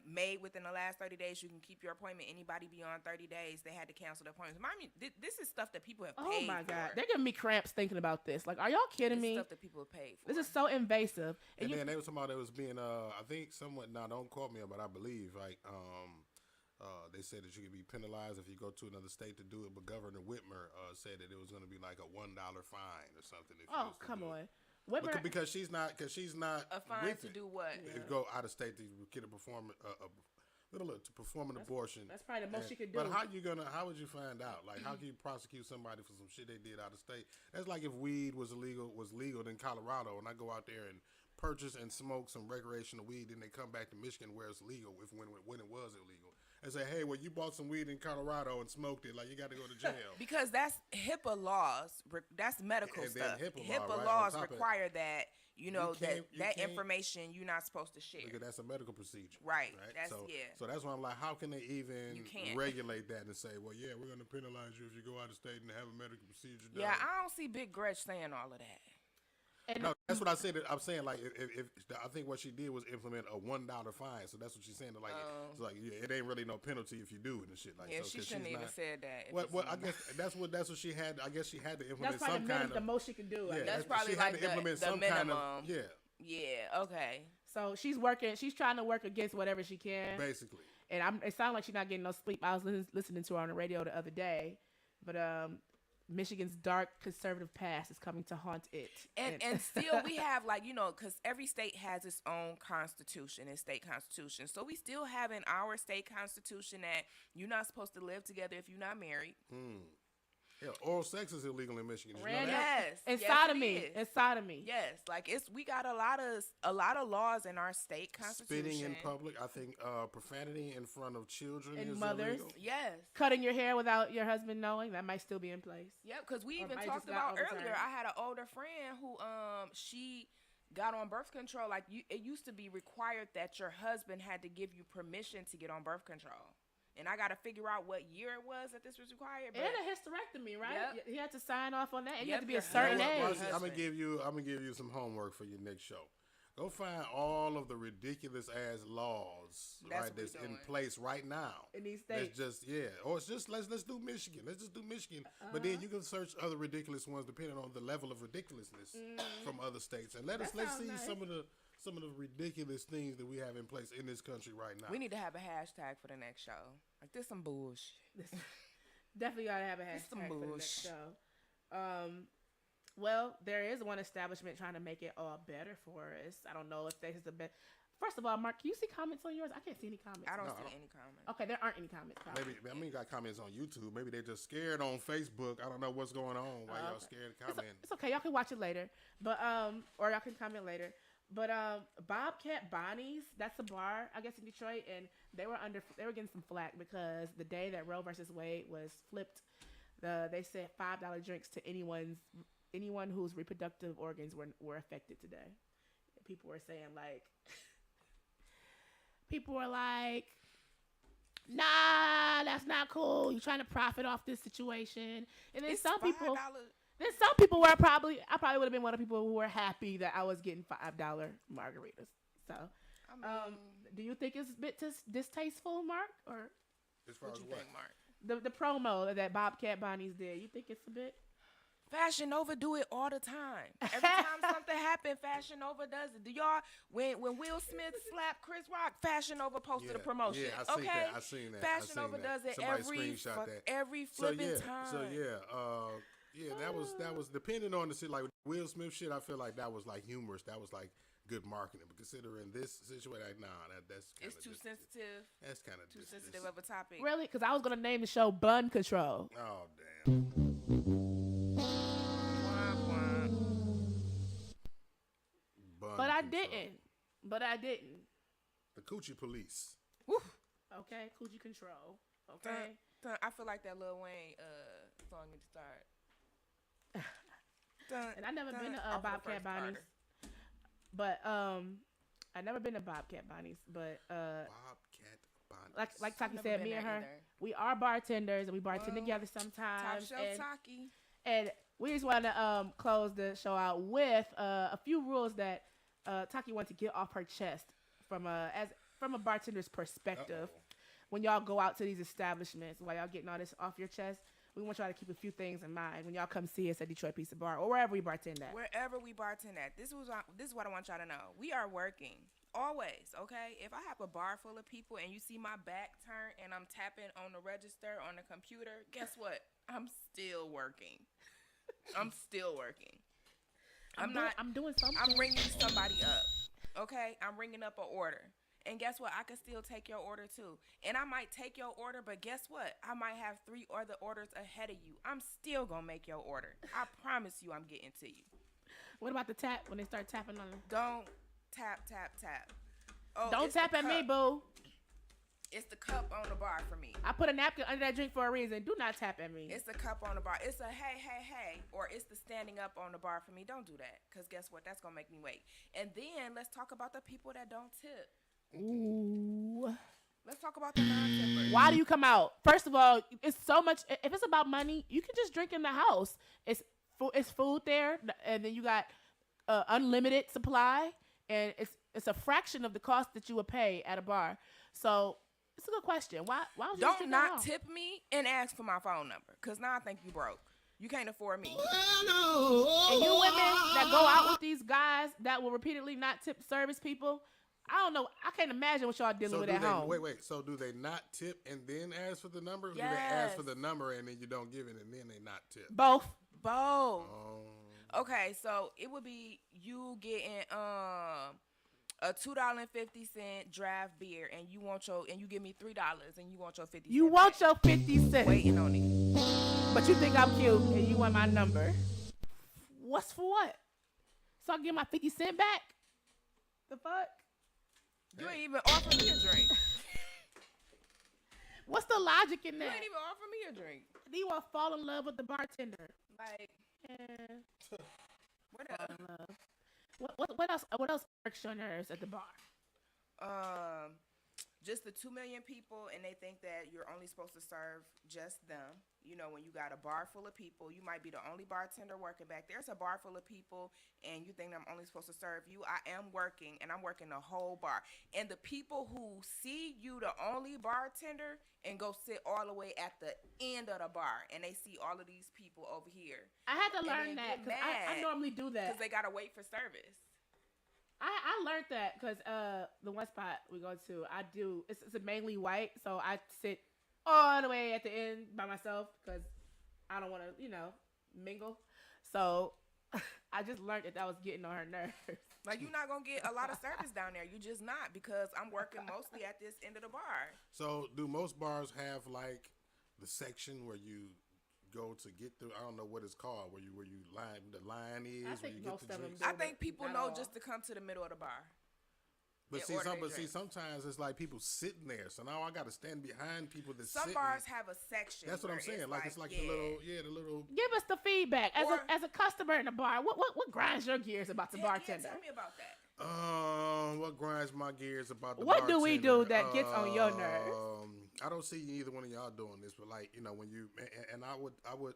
made within the last 30 days, you can keep your appointment. Anybody beyond 30 days, they had to cancel the appointments. I mean, this is stuff that people have paid for. Oh, my God. They're giving me cramps thinking about this. Like, are y'all kidding me? This is stuff that people have paid for. This is so invasive. And then they were talking about it was being, I think somewhat, now don't quote me, but I believe, like, they said that you could be penalized if you go to another state to do it, but Governor Whitmer said that it was going to be like a $1 fine or something. If oh, come on. Whitmer, because she's not a fine to do what? Yeah. Go out of state to get a perform an abortion. That's probably the most she could do. But how would you find out? Like, how can you prosecute somebody for some shit they did out of state? That's like if weed was legal in Colorado, and I go out there and purchase and smoke some recreational weed, then they come back to Michigan where it's legal when it was illegal. And say, hey, well, you bought some weed in Colorado and smoked it. Like, you got to go to jail. Because that's HIPAA laws. That's medical and stuff. HIPAA laws require that, that information you're not supposed to share. Because that's a medical procedure. Right. So that's why I'm like, how can they even regulate that and say, well, yeah, we're going to penalize you if you go out of state and have a medical procedure done. Yeah, I don't see Big Gretch saying all of that. No, that's what I said. I'm saying, like, if I think what she did was implement a $1 fine, so that's what she's saying. Like, it's like, yeah, it ain't really no penalty if you do it and shit like. Yeah, so, she shouldn't even said that. Well, I guess that's what she had. I guess she had to implement that's some kind of the most she can do. Yeah, that's probably she like had to implement the some minimum. kind of Yeah. Okay. So she's working. She's trying to work against whatever she can. Basically. And it sounds like she's not getting no sleep. I was listening to her on the radio the other day, but Michigan's dark conservative past is coming to haunt it. And still we have, like, because every state has its own constitution and state constitution. So we still have in our state constitution that you're not supposed to live together if you're not married. Yeah, oral sex is illegal in Michigan. Yes. And yes, sodomy. And sodomy. Yes. Like we got a lot of laws in our state constitution. Spitting in public. I think profanity in front of children and is mothers. illegal. Yes. Cutting your hair without your husband knowing, that might still be in place. Yep, because we even talked about earlier. I had an older friend who she got on birth control. Like it used to be required that your husband had to give you permission to get on birth control. And I got to figure out what year it was that this was required. But and a hysterectomy, right? Yep. He had to sign off on that. And you had to be a Yep. certain age. Marci, I'm gonna give you some homework for your next show. Go find all of the ridiculous ass laws that's in place right now in these states. Or it's just let's do Michigan. Let's just do Michigan. But then you can search other ridiculous ones depending on the level of ridiculousness from other states. And let's see nice. some of the ridiculous things that we have in place in this country right now. We need to have a hashtag for the next show. Like, this some bullshit. Definitely gotta have a hashtag for the next show. Well, there is one establishment trying to make it all better for us. I don't know if this is the best. First of all, Mark, can you see comments on yours? I can't see any comments. I don't see any comments. Okay, there aren't any comments. Maybe you got comments on YouTube. Maybe they're just scared on Facebook. I don't know what's going on. Why y'all scared to comment? It's okay. Y'all can watch it later, but or y'all can comment later. But Bobcat Bonnie's, that's a bar, I guess, in Detroit, and they were getting some flack because the day that Roe versus Wade was flipped, they said $5 drinks to anyone whose reproductive organs were affected today. People were saying nah, that's not cool. You're trying to profit off this situation. And then some people were I probably would have been one of the people who were happy that I was getting $5 margaritas. So, do you think it's a bit distasteful, Mark? Or as far as what you think, Mark? The promo that Bobcat Bonnie's did, you think it's a bit? Fashion Nova do it all the time. Every time something happens, Fashion Nova does it. Do y'all, when Will Smith slapped Chris Rock, Fashion Nova posted a promotion. Yeah, I seen that. Fashion Nova does it every flipping time. That was depending on the shit. Like Will Smith shit, I feel like that was like humorous. That was like good marketing. But considering this situation, that's it's too sensitive. That's kind of too sensitive of a topic. Really? Because I was gonna name the show Bun Control. Oh damn. didn't. The coochie police. Woo. Okay, coochie control. Okay. I feel like that Lil Wayne song need to start. And I never been to off of the Bobcat first Bonnie's, Carter. but I never been to Bobcat Bonnie's, but Bobcat Bonnie's. like Taki Never said, been me and there her, either. we are bartenders and we bartend Well, together Top sometimes. shelf Taki. And we just want to close the show out with a few rules that Taki wanted to get off her chest from a bartender's perspective. When y'all go out to these establishments, while y'all getting all this off your chest, we want y'all to keep a few things in mind when y'all come see us at Detroit Pizza Bar or wherever we bartend at. Wherever we bartend at, this is what I want y'all to know. We are working always, okay? If I have a bar full of people and you see my back turned and I'm tapping on the register on the computer, guess what? I'm still working. I'm still working. I'm doing something. I'm ringing somebody up, okay? I'm ringing up an order. And guess what? I can still take your order too. And I might take your order, but guess what? I might have 3 other orders ahead of you. I'm still going to make your order. I promise you I'm getting to you. What about the tap when they start tapping on them? Don't tap, tap, tap. Oh, Don't tap at me, boo. It's the cup on the bar for me. I put a napkin under that drink for a reason. Do not tap at me. It's the cup on the bar. It's a hey, hey, hey. Or it's the standing up on the bar for me. Don't do that. Because guess what? That's going to make me wait. And then let's talk about the people that don't tip. Ooh. Let's talk about the non-tippers. Why do you come out? First of all, it's so much. If it's about money, you can just drink in the house. It's food there, and then you got unlimited supply, and it's a fraction of the cost that you would pay at a bar. So it's a good question. Why would you Don't not tip me and ask for my phone number? Because now I think you broke. You can't afford me. And you women that go out with these guys that will repeatedly not tip service people, I don't know. I can't imagine what y'all dealing with at home. Wait. So do they not tip and then ask for the number? Or Yes. do they ask for the number and then you don't give it and then they not tip? Both. Okay, so it would be you getting a $2.50 draft beer and you give me $3 and you want your 50 You cent want back. your 50 cents. Waiting on it. But you think I'm cute and you want my number. What's for what? So I get my 50 cent back? The fuck? You ain't even offer me a drink. What's the logic in You that? ain't even offer me a drink. Do you want to fall in love with the bartender? Like, what Fall else? in love. What else irks your nerves at the bar? Just the 2 million people, and they think that you're only supposed to serve just them. You know, when you got a bar full of people, you might be the only bartender working back. There's a bar full of people, and you think I'm only supposed to serve you. I am working, and I'm working the whole bar. And the people who see you the only bartender and go sit all the way at the end of the bar, and they see all of these people over here. I had to And learn then that get because I mad normally do that. Because they got to wait for service. I learned that because the one spot we go to, it's mainly white, so I sit all the way at the end by myself because I don't want to, mingle. So I just learned that was getting on her nerves. Like, you're not going to get a lot of service down there. You just not, because I'm working mostly at this end of the bar. So do most bars have like the section where you go to get the, I don't know what it's called, where you line, the line is, I where think you get most the of them drinks? do. I think people Not know all. just to come to the middle of the bar. But and order their drink. sometimes it's like people sitting there. So now I got to stand behind people that Some sitting. bars have a section. That's what I'm where saying. Like it's like yeah. the little. Give us the feedback Or- as a customer in the bar. What grinds your gears about the bartender? Yeah, tell me about that. What grinds my gears about the What do we do bartender? that gets on your nerves? I don't see either one of y'all doing this, but like, when you, and I would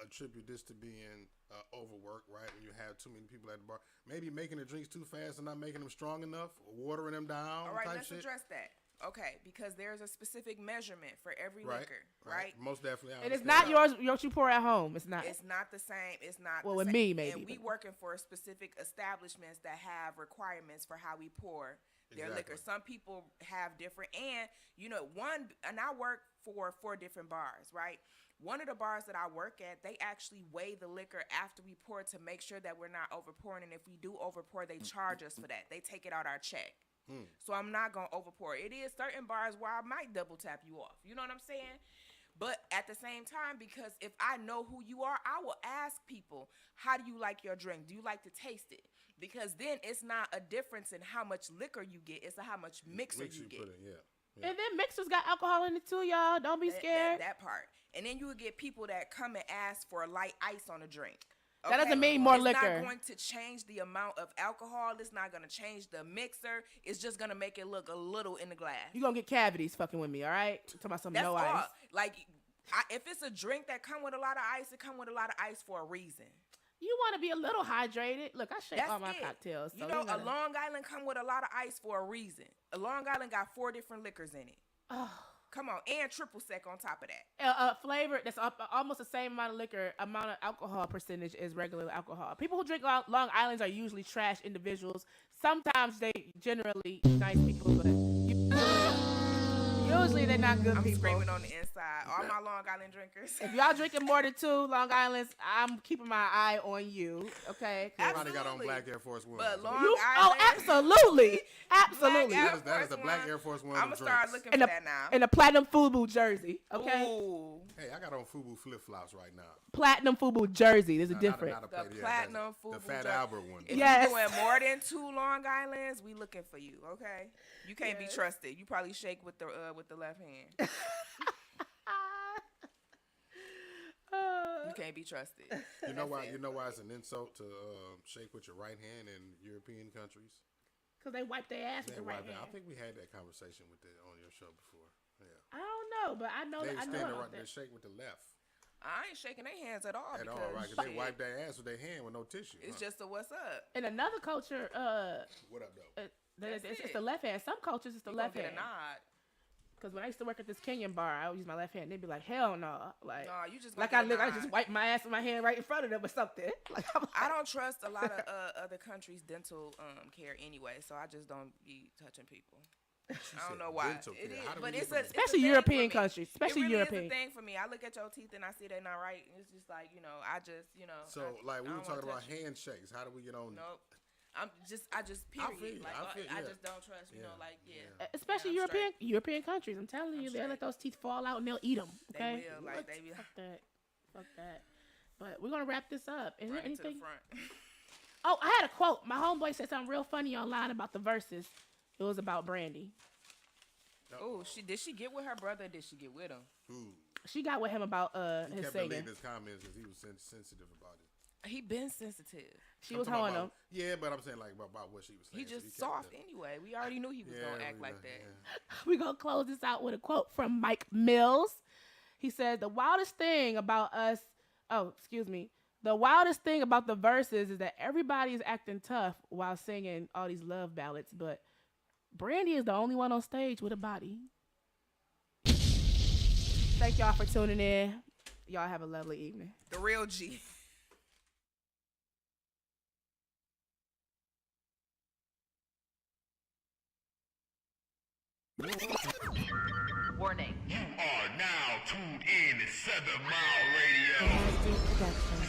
attribute this to being overwork, right? When you have too many people at the bar, maybe making the drinks too fast and not making them strong enough, watering them down. All right, type let's shit. address that. Okay, because there's a specific measurement for every Right, liquor, right? Most definitely. I It is understand. not yours you pour at home. It's not. It's not the same. It's not. Well, the with same. me, maybe, And we but- working for specific establishments that have requirements for how we pour their Exactly. liquor. Some people have different, and I work for 4 different bars, right? One of the bars that I work at, they actually weigh the liquor after we pour to make sure that we're not overpouring. And if we do overpour, they charge us for that. They take it out our check. So I'm not going to overpour. It is certain bars where I might double tap you off. You know what I'm saying? But at the same time, because if I know who you are, I will ask people, how do you like your drink? Do you like to taste it? Because then it's not a difference in how much liquor you get. It's how much mixer you get. Put in, yeah. And then mixers got alcohol in it too, y'all. Don't be scared. That part. And then you would get people that come and ask for light ice on a drink. That doesn't mean more it's liquor. It's not going to change the amount of alcohol. It's not going to change the mixer. It's just going to make it look a little in the glass. You're going to get cavities fucking with me, all right? Talking about some That's no all. ice. Like, if it's a drink that come with a lot of ice, it come with a lot of ice for a reason. You want to be a little hydrated. Look, I shake all my cocktails. So you know, a Long Island come with a lot of ice for a reason. A Long Island got 4 different liquors in it. Oh. Come on, and triple sec on top of that. Flavor that's almost the same amount of liquor, amount of alcohol percentage as regular alcohol. People who drink Long Islands are usually trash individuals. Sometimes they generally nice people, but usually they're not good I'm people. screaming on the inside. All my Long Island drinkers. If y'all drinking more than 2 Long Islands, I'm keeping my eye on you. Okay. Everybody got on black Air Force One. But Long Oh, Island. absolutely, absolutely. That is the black Air Force One. I'm gonna start looking for that now. In a platinum FUBU jersey. Okay. Ooh. Hey, I got on FUBU flip flops right now. Platinum FUBU jersey. There's a difference. The platinum FUBU. The Fat Albert one. If Yes. you're doing more than 2 Long Islands, we looking for you. Okay. You can't be trusted. You probably shake with the left hand. You can't be trusted. You know why? You know why it's an insult to shake with your right hand in European countries? Because they wipe their ass with the right hand. I think we had that conversation on your show before. Yeah. I don't know, but I know They that. they shake with the left. I ain't shaking their hands at all. At all, right? Because they wipe their ass with their hand with no tissue. It's just a what's up. In another culture, What up, though? it's the left hand. Some cultures, it's the You left gonna hand. get a nod. Because when I used to work at this Kenyan bar, I would use my left hand. They'd be like, "Hell no!" Like, No, you just like gonna I get a look, I nod. just wipe my ass with my hand right in front of them or something. Like, I don't trust a lot of other countries' dental care anyway, so I just don't be touching people. I don't know why. dental care. It is, How do but we it's get a from it's a especially thing European for me. countries, especially it really European. is a thing for me. I look at your teeth and I see they're not right. It's just like, you know, I just, you know. So, like, we I were don't talking wanna about touch you. handshakes. How do we get on? Nope. I just period. feel you. Like I feel- I yeah. just don't trust. You know, like Especially Yeah, I'm European countries. I'm telling you, they'll let those teeth fall out and they'll eat them. Okay. They will. Like they be Fuck that. Fuck that. But we're gonna wrap this up. Is there running to the anything? front. Oh, I had a quote. My homeboy said something real funny online about the verses. It was about Brandy. Oh, did she get with her brother? Or did she get with him? Ooh. She got with him about He his kept singing. deleting his comments because he was sensitive about it. He been sensitive. She I'm was talking hoeing him. about- Yeah, but I'm saying like about what she was saying. He so just kept soft it. anyway. We already knew he was gonna act like that. Yeah. We're going to close this out with a quote from Mike Mills. He said, the wildest thing about the verses is that everybody is acting tough while singing all these love ballads, but Brandy is the only one on stage with a body. Thank y'all for tuning in. Y'all have a lovely evening. The real G. Warning. You are now tuned in to 7 Mile Radio.